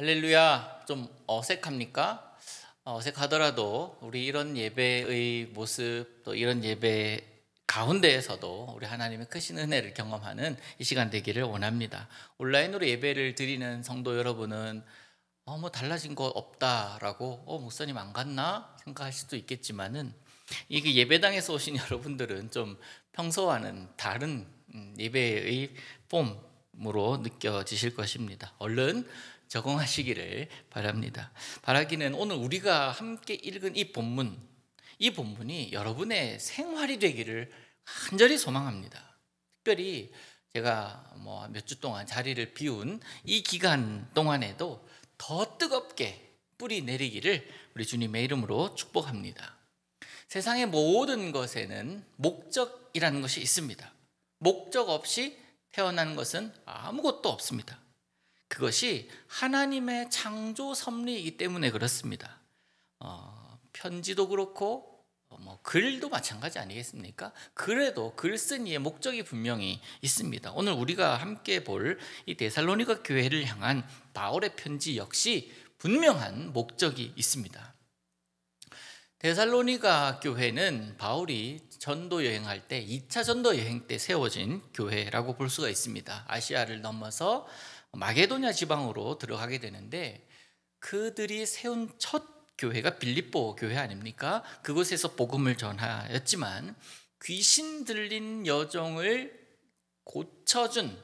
할렐루야. 좀 어색합니까? 어색하더라도 우리 이런 예배의 모습, 또 이런 예배 가운데에서도 우리 하나님의 크신 은혜를 경험하는 이 시간 되기를 원합니다. 온라인으로 예배를 드리는 성도 여러분은 뭐 달라진 거 없다라고 목사님 안 갔나 생각할 수도 있겠지만은, 이게 예배당에서 오신 여러분들은 좀 평소와는 다른 예배의 폼으로 느껴지실 것입니다. 얼른 적응하시기를 바랍니다. 바라기는 오늘 우리가 함께 읽은 이 본문이 여러분의 생활이 되기를 간절히 소망합니다. 특별히 제가 몇 주 동안 자리를 비운 이 기간 동안에도 더 뜨겁게 뿌리 내리기를 우리 주님의 이름으로 축복합니다. 세상의 모든 것에는 목적이라는 것이 있습니다. 목적 없이 태어난 것은 아무것도 없습니다. 그것이 하나님의 창조 섭리이기 때문에 그렇습니다. 편지도 그렇고 글도 마찬가지 아니겠습니까? 그래도 글 쓴 이의 목적이 분명히 있습니다. 오늘 우리가 함께 볼 이 데살로니가 교회를 향한 바울의 편지 역시 분명한 목적이 있습니다. 데살로니가 교회는 바울이 전도 여행할 때 2차 전도 여행 때 세워진 교회라고 볼 수가 있습니다. 아시아를 넘어서 마게도냐 지방으로 들어가게 되는데, 그들이 세운 첫 교회가 빌립보 교회 아닙니까? 그곳에서 복음을 전하였지만 귀신 들린 여종을 고쳐준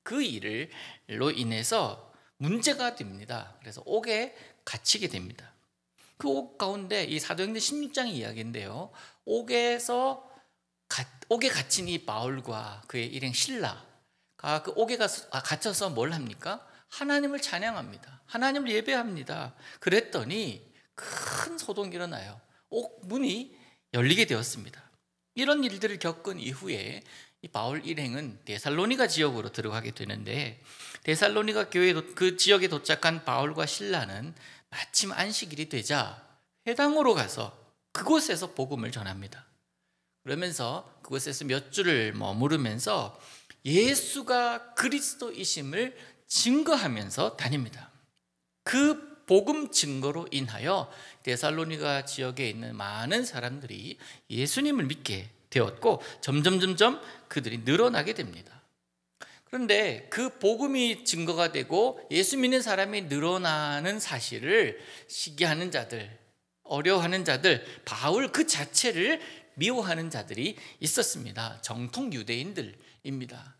그 일로 인해서 문제가 됩니다. 그래서 옥에 갇히게 됩니다. 그 옥 가운데 이 사도행전 16장의 이야기인데요, 옥에 갇힌 이 바울과 그의 일행 실라가 그 옥에 갇혀서 뭘 합니까? 하나님을 찬양합니다. 하나님을 예배합니다. 그랬더니 큰 소동이 일어나요. 옥 문이 열리게 되었습니다. 이런 일들을 겪은 이후에 이 바울 일행은 데살로니가 지역으로 들어가게 되는데, 데살로니가 교회 그 지역에 도착한 바울과 실라는 마침 안식일이 되자 회당으로 가서 그곳에서 복음을 전합니다. 그러면서 그곳에서 몇 주를 머무르면서 예수가 그리스도이심을 증거하면서 다닙니다. 그 복음 증거로 인하여 데살로니가 지역에 있는 많은 사람들이 예수님을 믿게 되었고, 점점 그들이 늘어나게 됩니다. 그런데 그 복음이 증거가 되고 예수 믿는 사람이 늘어나는 사실을 시기하는 자들, 어려워하는 자들, 바울 그 자체를 미워하는 자들이 있었습니다. 정통 유대인들입니다.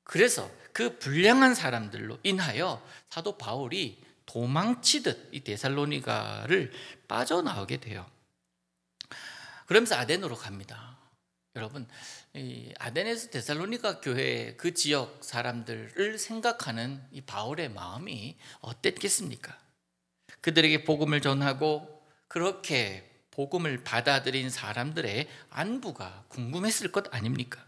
그래서 그 불량한 사람들로 인하여 사도 바울이 도망치듯 이 데살로니가를 빠져나오게 돼요. 그러면서 아덴으로 갑니다. 여러분, 이 아덴에서 데살로니가 교회 그 지역 사람들을 생각하는 이 바울의 마음이 어땠겠습니까? 그들에게 복음을 전하고 그렇게 복음을 받아들인 사람들의 안부가 궁금했을 것 아닙니까?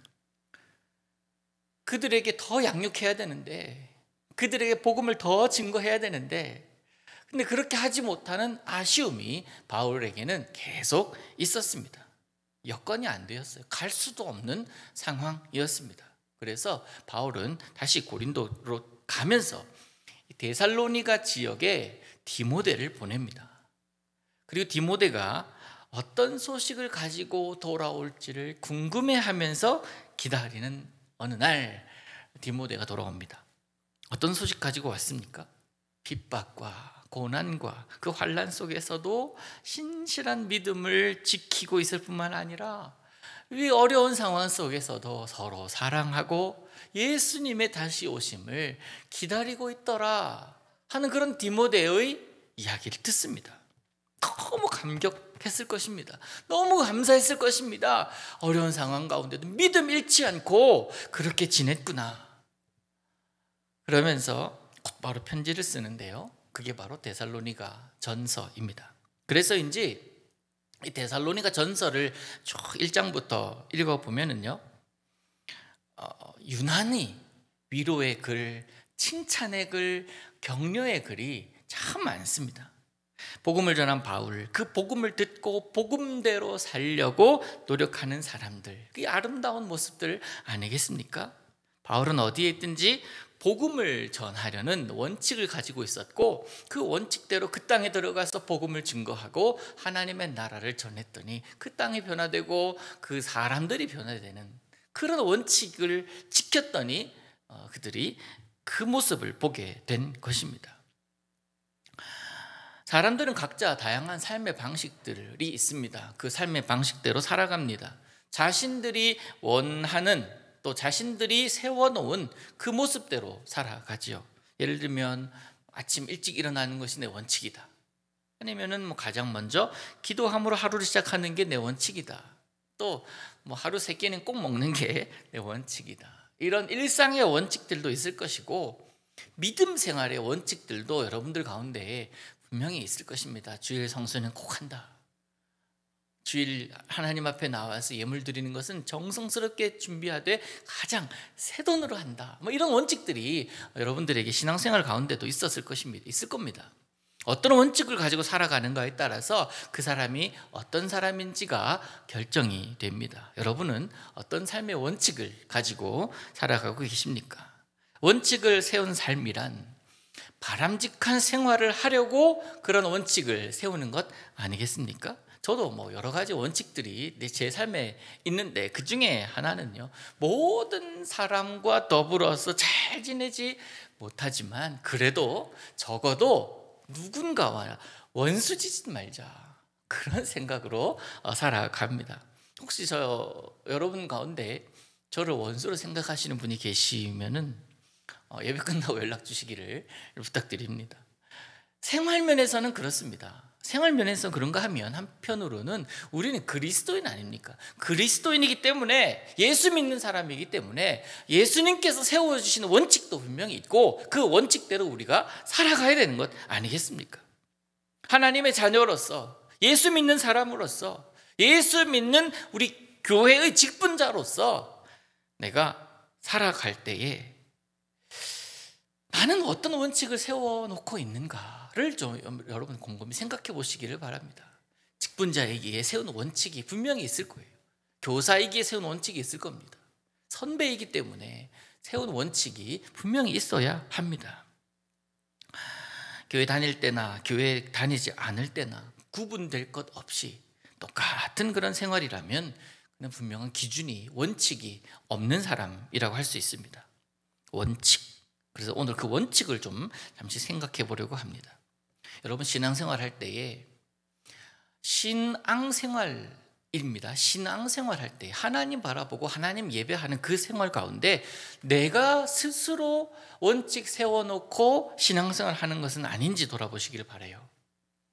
그들에게 더 양육해야 되는데, 그들에게 복음을 더 증거해야 되는데, 근데 그렇게 하지 못하는 아쉬움이 바울에게는 계속 있었습니다. 여건이 안 되었어요. 갈 수도 없는 상황이었습니다. 그래서 바울은 다시 고린도로 가면서 데살로니가 지역에 디모데를 보냅니다. 그리고 디모데가 어떤 소식을 가지고 돌아올지를 궁금해하면서 기다리는 어느 날 디모데가 돌아옵니다. 어떤 소식 가지고 왔습니까? 핍박과 고난과 그 환난 속에서도 신실한 믿음을 지키고 있을 뿐만 아니라 이 어려운 상황 속에서도 서로 사랑하고 예수님의 다시 오심을 기다리고 있더라 하는 그런 디모데의 이야기를 듣습니다. 너무 감격했을 것입니다. 너무 감사했을 것입니다. 어려운 상황 가운데도 믿음 잃지 않고 그렇게 지냈구나. 그러면서 곧바로 편지를 쓰는데요, 그게 바로 데살로니가 전서입니다. 그래서인지 이 데살로니가 전서를 쭉 1장부터 읽어보면은요, 유난히 위로의 글, 칭찬의 글, 격려의 글이 참 많습니다. 복음을 전한 바울, 그 복음을 듣고 복음대로 살려고 노력하는 사람들, 그 아름다운 모습들 아니겠습니까? 바울은 어디에 있든지 복음을 전하려는 원칙을 가지고 있었고 그 원칙대로 그 땅에 들어가서 복음을 증거하고 하나님의 나라를 전했더니 그 땅이 변화되고 그 사람들이 변화되는 그런 원칙을 지켰더니 그들이 그 모습을 보게 된 것입니다. 사람들은 각자 다양한 삶의 방식들이 있습니다. 그 삶의 방식대로 살아갑니다. 자신들이 원하는 또 자신들이 세워놓은 그 모습대로 살아가지요. 예를 들면 아침 일찍 일어나는 것이 내 원칙이다. 아니면은 가장 먼저 기도함으로 하루를 시작하는 게 내 원칙이다. 또 하루 3끼는 꼭 먹는 게 내 원칙이다. 이런 일상의 원칙들도 있을 것이고 믿음 생활의 원칙들도 여러분들 가운데 분명히 있을 것입니다. 주일 성수는 꼭 한다. 주일 하나님 앞에 나와서 예물 드리는 것은 정성스럽게 준비하되 가장 새 돈으로 한다. 이런 원칙들이 여러분들에게 신앙생활 가운데도 있을 겁니다. 어떤 원칙을 가지고 살아가는가에 따라서 그 사람이 어떤 사람인지가 결정이 됩니다. 여러분은 어떤 삶의 원칙을 가지고 살아가고 계십니까? 원칙을 세운 삶이란 바람직한 생활을 하려고 그런 원칙을 세우는 것 아니겠습니까? 저도 여러 가지 원칙들이 제 삶에 있는데 그 중에 하나는요, 모든 사람과 더불어서 잘 지내지 못하지만 그래도 적어도 누군가와 원수 짓지 말자, 그런 생각으로 살아갑니다. 혹시 여러분 가운데 저를 원수로 생각하시는 분이 계시면은 예배 끝나고 연락 주시기를 부탁드립니다. 생활면에서는 그렇습니다. 생활면에서 그런가 하면 한편으로는 우리는 그리스도인 아닙니까? 그리스도인이기 때문에, 예수 믿는 사람이기 때문에 예수님께서 세워주시는 원칙도 분명히 있고 그 원칙대로 우리가 살아가야 되는 것 아니겠습니까? 하나님의 자녀로서, 예수 믿는 사람으로서, 예수 믿는 우리 교회의 직분자로서 내가 살아갈 때에 나는 어떤 원칙을 세워놓고 있는가를 좀 여러분 곰곰이 생각해 보시기를 바랍니다. 직분자에게 세운 원칙이 분명히 있을 거예요. 교사에게 세운 원칙이 있을 겁니다. 선배이기 때문에 세운 원칙이 분명히 있어야 합니다. 교회 다닐 때나 교회 다니지 않을 때나 구분될 것 없이 똑같은 그런 생활이라면 그는 분명한 기준이, 원칙이 없는 사람이라고 할 수 있습니다. 원칙. 그래서 오늘 그 원칙을 좀 잠시 생각해 보려고 합니다. 여러분, 신앙생활 할 때에 신앙생활입니다. 신앙생활 할 때 하나님 바라보고 하나님 예배하는 그 생활 가운데 내가 스스로 원칙 세워놓고 신앙생활 하는 것은 아닌지 돌아보시기를 바라요.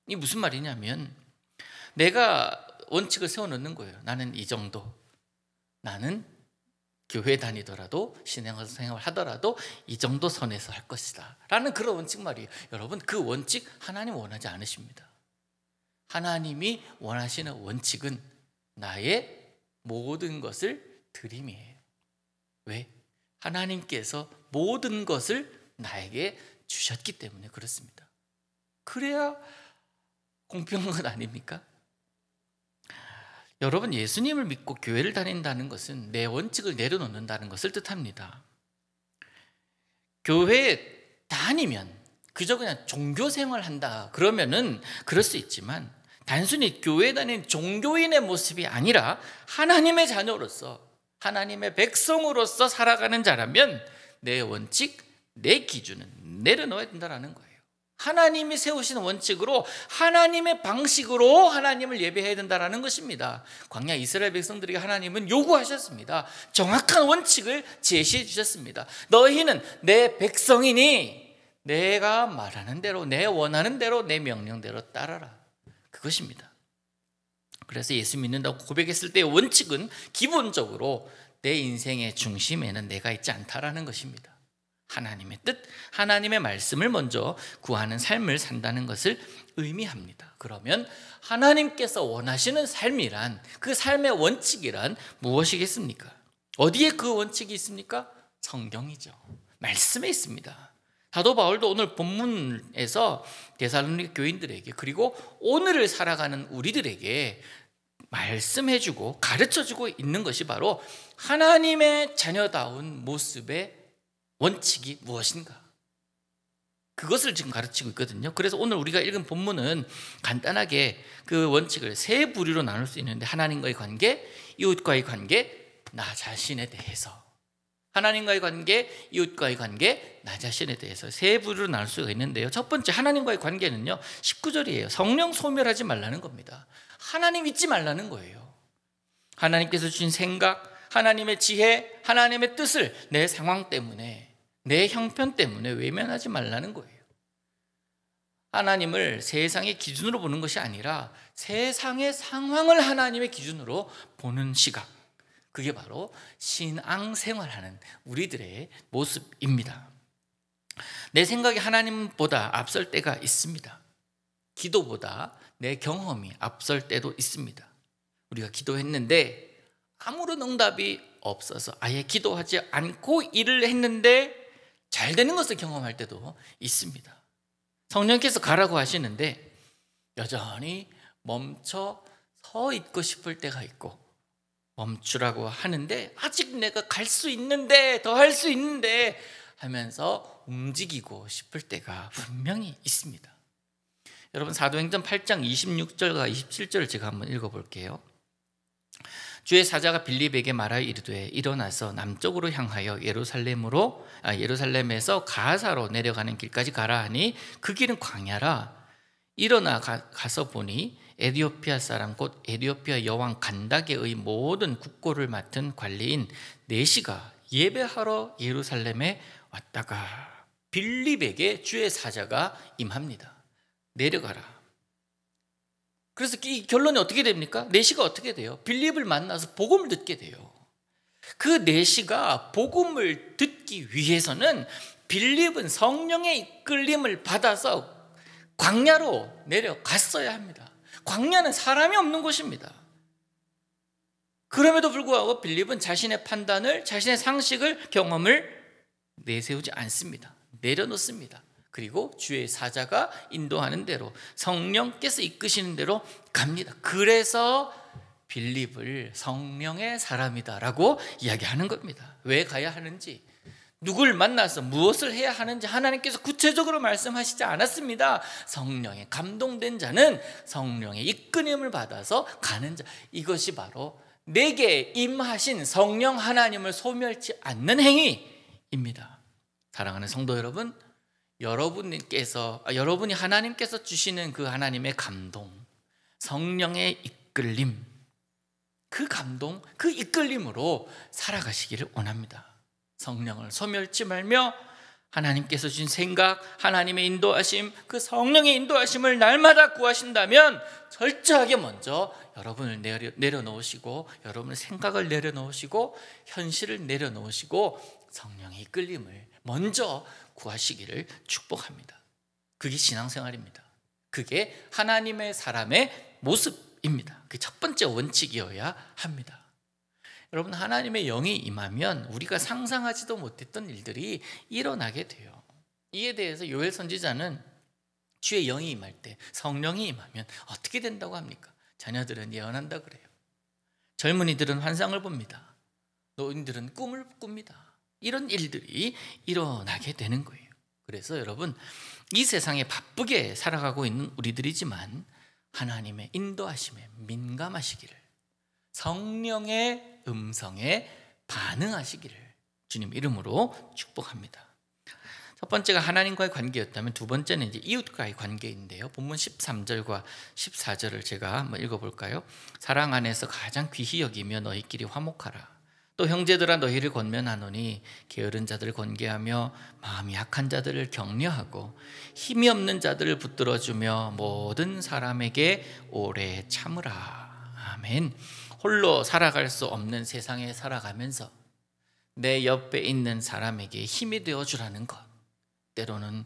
이게 무슨 말이냐면 내가 원칙을 세워놓는 거예요. 나는 이 정도, 나는 교회 다니더라도 신앙생활 하더라도 이 정도 선에서 할 것이다 라는 그런 원칙 말이에요. 여러분, 그 원칙 하나님 원하지 않으십니다. 하나님이 원하시는 원칙은 나의 모든 것을 드림이에요. 왜? 하나님께서 모든 것을 나에게 주셨기 때문에 그렇습니다. 그래야 공평한 것 아닙니까? 여러분, 예수님을 믿고 교회를 다닌다는 것은 내 원칙을 내려놓는다는 것을 뜻합니다. 교회에 다니면 그저 그냥 종교생활 한다 그러면은 그럴 수 있지만, 단순히 교회에 다니는 종교인의 모습이 아니라 하나님의 자녀로서, 하나님의 백성으로서 살아가는 자라면 내 원칙, 내 기준은 내려놓아야 된다는 거예요. 하나님이 세우신 원칙으로, 하나님의 방식으로 하나님을 예배해야 된다는 것입니다. 광야 이스라엘 백성들에게 하나님은 요구하셨습니다. 정확한 원칙을 제시해 주셨습니다. 너희는 내 백성이니 내가 말하는 대로, 내 원하는 대로, 내 명령대로 따라라. 그것입니다. 그래서 예수 믿는다고 고백했을 때의 원칙은 기본적으로 내 인생의 중심에는 내가 있지 않다라는 것입니다. 하나님의 뜻, 하나님의 말씀을 먼저 구하는 삶을 산다는 것을 의미합니다. 그러면 하나님께서 원하시는 삶이란, 그 삶의 원칙이란 무엇이겠습니까? 어디에 그 원칙이 있습니까? 성경이죠. 말씀에 있습니다. 사도 바울도 오늘 본문에서 데살로니가 교인들에게, 그리고 오늘을 살아가는 우리들에게 말씀해주고 가르쳐주고 있는 것이 바로 하나님의 자녀다운 모습의 원칙이 무엇인가? 그것을 지금 가르치고 있거든요. 그래서 오늘 우리가 읽은 본문은 간단하게 그 원칙을 세 부류로 나눌 수 있는데, 하나님과의 관계, 이웃과의 관계, 나 자신에 대해서. 하나님과의 관계, 이웃과의 관계, 나 자신에 대해서 세 부류로 나눌 수가 있는데요. 첫 번째 하나님과의 관계는요, 19절이에요. 성령 소멸하지 말라는 겁니다. 하나님 잊지 말라는 거예요. 하나님께서 주신 생각, 하나님의 지혜, 하나님의 뜻을 내 상황 때문에, 내 형편 때문에 외면하지 말라는 거예요. 하나님을 세상의 기준으로 보는 것이 아니라 세상의 상황을 하나님의 기준으로 보는 시각, 그게 바로 신앙생활하는 우리들의 모습입니다. 내 생각이 하나님보다 앞설 때가 있습니다. 기도보다 내 경험이 앞설 때도 있습니다. 우리가 기도했는데 아무런 응답이 없어서 아예 기도하지 않고 일을 했는데 잘 되는 것을 경험할 때도 있습니다. 성령께서 가라고 하시는데 여전히 멈춰 서 있고 싶을 때가 있고, 멈추라고 하는데 아직 내가 갈 수 있는데, 더 할 수 있는데 하면서 움직이고 싶을 때가 분명히 있습니다. 여러분, 사도행전 8장 26절과 27절을 제가 한번 읽어볼게요. 주의 사자가 빌립에게 말하여 이르되 일어나서 남쪽으로 향하여 예루살렘에서 가사로 내려가는 길까지 가라 하니 그 길은 광야라. 일어나 가서 보니 에디오피아 사람 곧 에디오피아 여왕 간다게의 모든 국고를 맡은 관리인 네시가 예배하러 예루살렘에 왔다가 빌립에게 주의 사자가 임합니다. 내려가라. 그래서 이 결론이 어떻게 됩니까? 네시가 어떻게 돼요? 빌립을 만나서 복음을 듣게 돼요. 그 네시가 복음을 듣기 위해서는 빌립은 성령의 이끌림을 받아서 광야로 내려갔어야 합니다. 광야는 사람이 없는 곳입니다. 그럼에도 불구하고 빌립은 자신의 판단을, 자신의 상식을, 경험을 내세우지 않습니다. 내려놓습니다. 그리고 주의 사자가 인도하는 대로, 성령께서 이끄시는 대로 갑니다. 그래서 빌립을 성령의 사람이다라고 이야기하는 겁니다. 왜 가야 하는지, 누굴 만나서 무엇을 해야 하는지 하나님께서 구체적으로 말씀하시지 않았습니다. 성령에 감동된 자는 성령의 이끌림을 받아서 가는 자, 이것이 바로 내게 임하신 성령 하나님을 소멸치 않는 행위입니다. 사랑하는 성도 여러분, 여러분이 하나님께서 주시는 그 하나님의 감동, 성령의 이끌림, 그 감동, 그 이끌림으로 살아가시기를 원합니다. 성령을 소멸치 말며 하나님께서 주신 생각, 하나님의 인도하심, 그 성령의 인도하심을 날마다 구하신다면 철저하게 먼저 여러분을 내려놓으시고, 여러분의 생각을 내려놓으시고, 현실을 내려놓으시고 성령의 이끌림을 먼저 구하시기를 축복합니다. 그게 신앙생활입니다. 그게 하나님의 사람의 모습입니다. 그게 첫 번째 원칙이어야 합니다. 여러분, 하나님의 영이 임하면 우리가 상상하지도 못했던 일들이 일어나게 돼요. 이에 대해서 요엘 선지자는 주의 영이 임할 때, 성령이 임하면 어떻게 된다고 합니까? 자녀들은 예언한다 그래요. 젊은이들은 환상을 봅니다. 노인들은 꿈을 꿉니다. 이런 일들이 일어나게 되는 거예요. 그래서 여러분, 이 세상에 바쁘게 살아가고 있는 우리들이지만 하나님의 인도하심에 민감하시기를, 성령의 음성에 반응하시기를 주님 이름으로 축복합니다. 첫 번째가 하나님과의 관계였다면 두 번째는 이제 이웃과의 관계인데요. 본문 13절과 14절을 제가 한번 읽어볼까요? 사랑 안에서 가장 귀히 여기며 너희끼리 화목하라. 또 형제들아 너희를 권면하노니 게으른 자들을 권계하며 마음이 약한 자들을 격려하고 힘이 없는 자들을 붙들어주며 모든 사람에게 오래 참으라. 아멘. 홀로 살아갈 수 없는 세상에 살아가면서 내 옆에 있는 사람에게 힘이 되어주라는 것, 때로는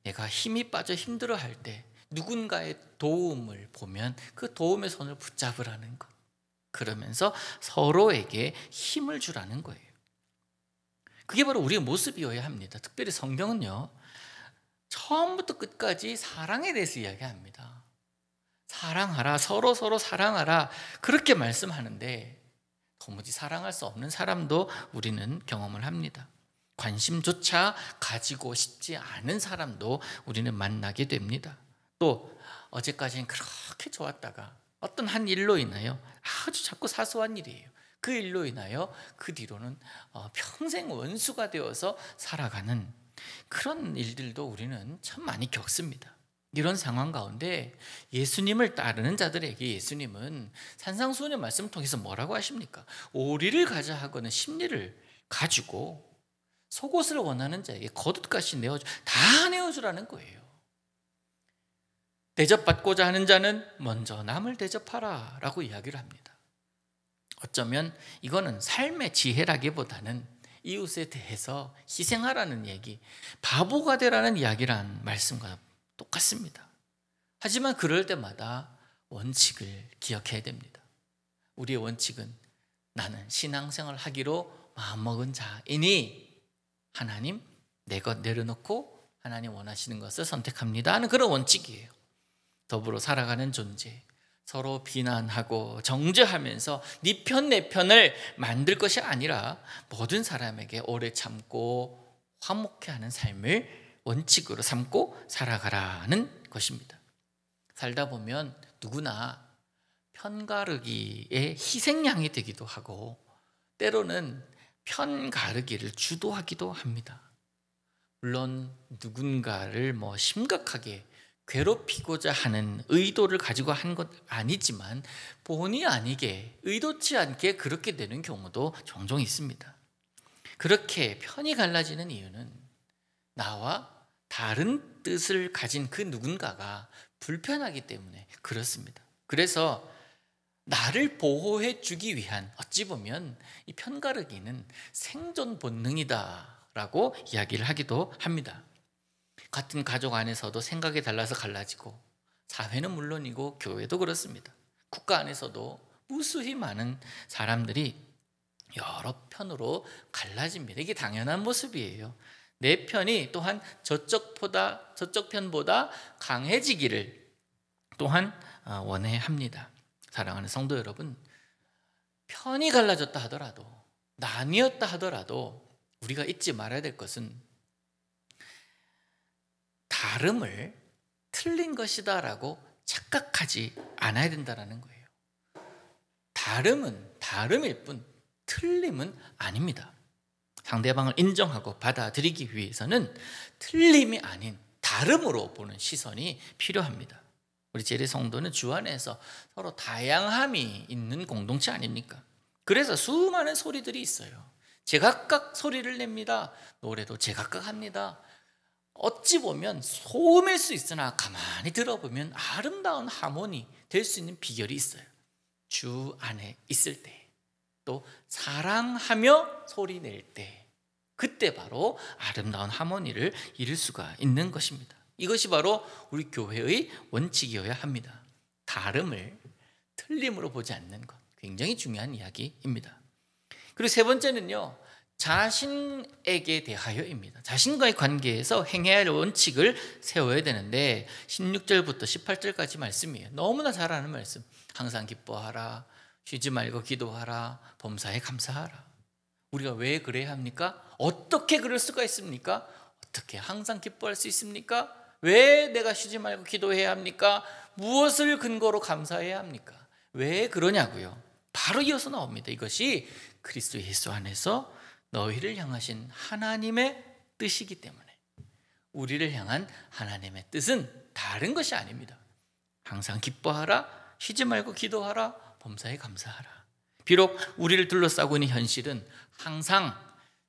내가 힘이 빠져 힘들어할 때 누군가의 도움을 보면 그 도움의 손을 붙잡으라는 것, 그러면서 서로에게 힘을 주라는 거예요. 그게 바로 우리의 모습이어야 합니다. 특별히 성경은요, 처음부터 끝까지 사랑에 대해서 이야기합니다. 사랑하라, 서로 사랑하라, 그렇게 말씀하는데 도무지 사랑할 수 없는 사람도 우리는 경험을 합니다. 관심조차 가지고 싶지 않은 사람도 우리는 만나게 됩니다. 또 어제까지는 그렇게 좋았다가 어떤 한 일로 인하여 아주 자꾸 사소한 일이에요. 그 일로 인하여 그 뒤로는 평생 원수가 되어서 살아가는 그런 일들도 우리는 참 많이 겪습니다. 이런 상황 가운데 예수님을 따르는 자들에게 예수님은 산상수훈의 말씀을 통해서 뭐라고 하십니까? 오리를 가자 하고는 심리를 가지고 속옷을 원하는 자에게 겉옷같이 내어주, 다 내어주라는 거예요. 대접받고자 하는 자는 먼저 남을 대접하라 라고 이야기를 합니다. 어쩌면 이거는 삶의 지혜라기보다는 이웃에 대해서 희생하라는 얘기, 바보가 되라는 이야기란 말씀과 똑같습니다. 하지만 그럴 때마다 원칙을 기억해야 됩니다. 우리의 원칙은 나는 신앙생활을 하기로 마음먹은 자이니 하나님 내 것 내려놓고 하나님 원하시는 것을 선택합니다 하는 그런 원칙이에요. 더불어 살아가는 존재, 서로 비난하고 정죄하면서 네 편 내 편을 만들 것이 아니라 모든 사람에게 오래 참고 화목해하는 삶을 원칙으로 삼고 살아가라는 것입니다. 살다 보면 누구나 편가르기의 희생양이 되기도 하고 때로는 편가르기를 주도하기도 합니다. 물론 누군가를 심각하게 괴롭히고자 하는 의도를 가지고 한 것 아니지만 본의 아니게 의도치 않게 그렇게 되는 경우도 종종 있습니다. 그렇게 편이 갈라지는 이유는 나와 다른 뜻을 가진 그 누군가가 불편하기 때문에 그렇습니다. 그래서 나를 보호해 주기 위한 어찌 보면 이 편가르기는 생존 본능이다라고 이야기를 하기도 합니다. 같은 가족 안에서도 생각이 달라서 갈라지고 사회는 물론이고 교회도 그렇습니다. 국가 안에서도 무수히 많은 사람들이 여러 편으로 갈라집니다. 이게 당연한 모습이에요. 내 편이 또한 저쪽 편보다 강해지기를 또한 원해야 합니다. 사랑하는 성도 여러분, 편이 갈라졌다 하더라도 나뉘었다 하더라도 우리가 잊지 말아야 될 것은 다름을 틀린 것이다라고 착각하지 않아야 된다는 거예요. 다름은 다름일 뿐 틀림은 아닙니다. 상대방을 인정하고 받아들이기 위해서는 틀림이 아닌 다름으로 보는 시선이 필요합니다. 우리 재래 성도는 주 안에서 서로 다양함이 있는 공동체 아닙니까? 그래서 수많은 소리들이 있어요. 제각각 소리를 냅니다. 노래도 제각각 합니다. 어찌 보면 소음일 수 있으나 가만히 들어보면 아름다운 하모니 될 수 있는 비결이 있어요. 주 안에 있을 때, 또 사랑하며 소리 낼 때, 그때 바로 아름다운 하모니를 이룰 수가 있는 것입니다. 이것이 바로 우리 교회의 원칙이어야 합니다. 다름을 틀림으로 보지 않는 것, 굉장히 중요한 이야기입니다. 그리고 세 번째는요, 자신에게 대하여입니다. 자신과의 관계에서 행해야 할 원칙을 세워야 되는데 16절부터 18절까지 말씀이에요. 너무나 잘 아는 말씀. 항상 기뻐하라, 쉬지 말고 기도하라, 범사에 감사하라. 우리가 왜 그래야 합니까? 어떻게 그럴 수가 있습니까? 어떻게 항상 기뻐할 수 있습니까? 왜 내가 쉬지 말고 기도해야 합니까? 무엇을 근거로 감사해야 합니까? 왜 그러냐고요? 바로 이어서 나옵니다. 이것이 그리스도 예수 안에서 너희를 향하신 하나님의 뜻이기 때문에, 우리를 향한 하나님의 뜻은 다른 것이 아닙니다. 항상 기뻐하라, 쉬지 말고 기도하라, 범사에 감사하라. 비록 우리를 둘러싸고 있는 현실은 항상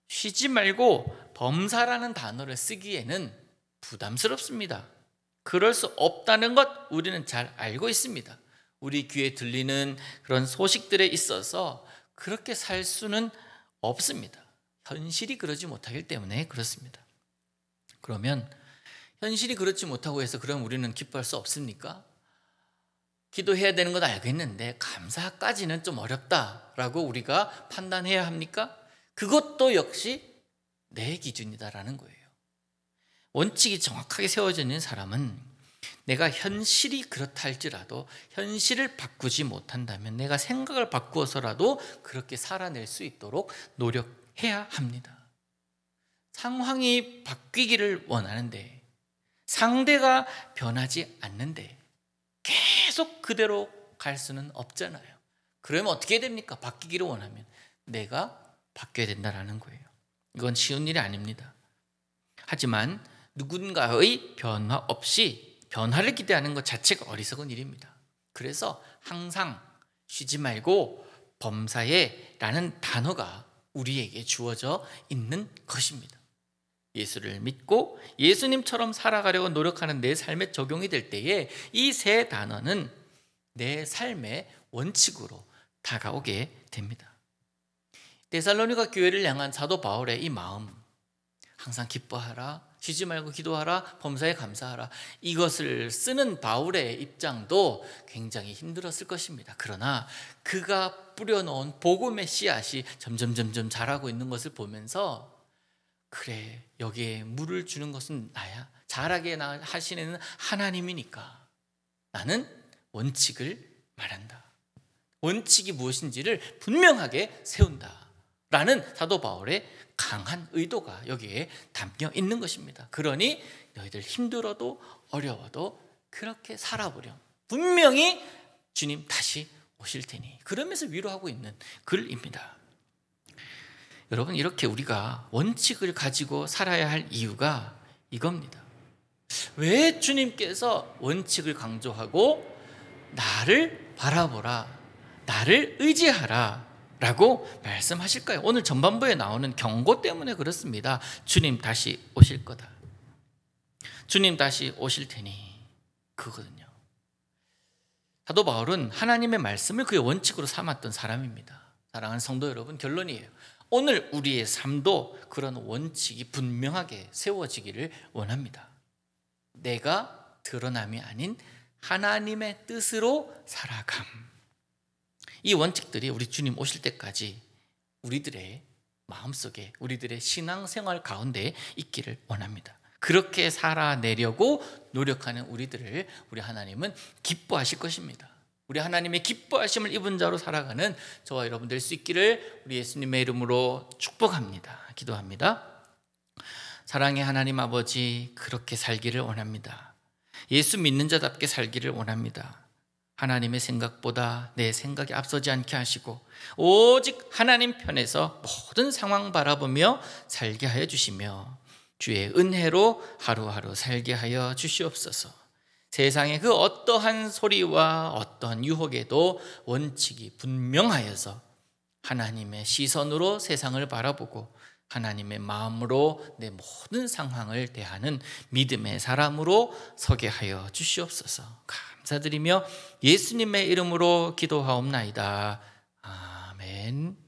쉬지 말고 범사라는 단어를 쓰기에는 부담스럽습니다. 그럴 수 없다는 것 우리는 잘 알고 있습니다. 우리 귀에 들리는 그런 소식들에 있어서 그렇게 살 수는 없습니다. 현실이 그러지 못하기 때문에 그렇습니다. 그러면 현실이 그렇지 못하고 해서 그럼 우리는 기뻐할 수 없습니까? 기도해야 되는 건 알겠는데 감사까지는 좀 어렵다라고 우리가 판단해야 합니까? 그것도 역시 내 기준이다라는 거예요. 원칙이 정확하게 세워져 있는 사람은 내가 현실이 그렇다 할지라도 현실을 바꾸지 못한다면 내가 생각을 바꾸어서라도 그렇게 살아낼 수 있도록 노력해야 합니다. 상황이 바뀌기를 원하는데 상대가 변하지 않는데 계속 그대로 갈 수는 없잖아요. 그러면 어떻게 됩니까? 바뀌기를 원하면 내가 바뀌어야 된다는 거예요. 이건 쉬운 일이 아닙니다. 하지만 누군가의 변화 없이 변화를 기대하는 것 자체가 어리석은 일입니다. 그래서 항상 쉬지 말고 범사에 라는 단어가 우리에게 주어져 있는 것입니다. 예수를 믿고 예수님처럼 살아가려고 노력하는 내 삶에 적용이 될 때에 이 세 단어는 내 삶의 원칙으로 다가오게 됩니다. 데살로니가 교회를 향한 사도 바울의 이 마음, 항상 기뻐하라, 쉬지 말고 기도하라, 범사에 감사하라, 이것을 쓰는 바울의 입장도 굉장히 힘들었을 것입니다. 그러나 그가 뿌려놓은 복음의 씨앗이 점점 자라고 있는 것을 보면서 그래, 여기에 물을 주는 것은 나야, 자라게 하시는 하나님이니까 나는 원칙을 말한다, 원칙이 무엇인지를 분명하게 세운다 라는 사도 바울의 강한 의도가 여기에 담겨 있는 것입니다. 그러니 너희들 힘들어도 어려워도 그렇게 살아보렴, 분명히 주님 다시 오실 테니, 그러면서 위로하고 있는 글입니다. 여러분, 이렇게 우리가 원칙을 가지고 살아야 할 이유가 이겁니다. 왜 주님께서 원칙을 강조하고 나를 바라보라, 나를 의지하라 라고 말씀하실까요? 오늘 전반부에 나오는 경고 때문에 그렇습니다. 주님 다시 오실 거다, 주님 다시 오실 테니, 그거거든요. 사도 바울은 하나님의 말씀을 그의 원칙으로 삼았던 사람입니다. 사랑하는 성도 여러분, 결론이에요. 오늘 우리의 삶도 그런 원칙이 분명하게 세워지기를 원합니다. 내가 드러남이 아닌 하나님의 뜻으로 살아감. 이 원칙들이 우리 주님 오실 때까지 우리들의 마음속에, 우리들의 신앙생활 가운데 있기를 원합니다. 그렇게 살아내려고 노력하는 우리들을 우리 하나님은 기뻐하실 것입니다. 우리 하나님의 기뻐하심을 입은 자로 살아가는 저와 여러분 될 수 있기를 우리 예수님의 이름으로 축복합니다. 기도합니다. 사랑의 하나님 아버지, 그렇게 살기를 원합니다. 예수 믿는 자답게 살기를 원합니다. 하나님의 생각보다 내 생각이 앞서지 않게 하시고 오직 하나님 편에서 모든 상황 바라보며 살게 하여 주시며 주의 은혜로 하루하루 살게 하여 주시옵소서. 세상의 그 어떠한 소리와 어떠한 유혹에도 원칙이 분명하여서 하나님의 시선으로 세상을 바라보고 하나님의 마음으로 내 모든 상황을 대하는 믿음의 사람으로 서게 하여 주시옵소서. 감사드리며 예수님의 이름으로 기도하옵나이다. 아멘.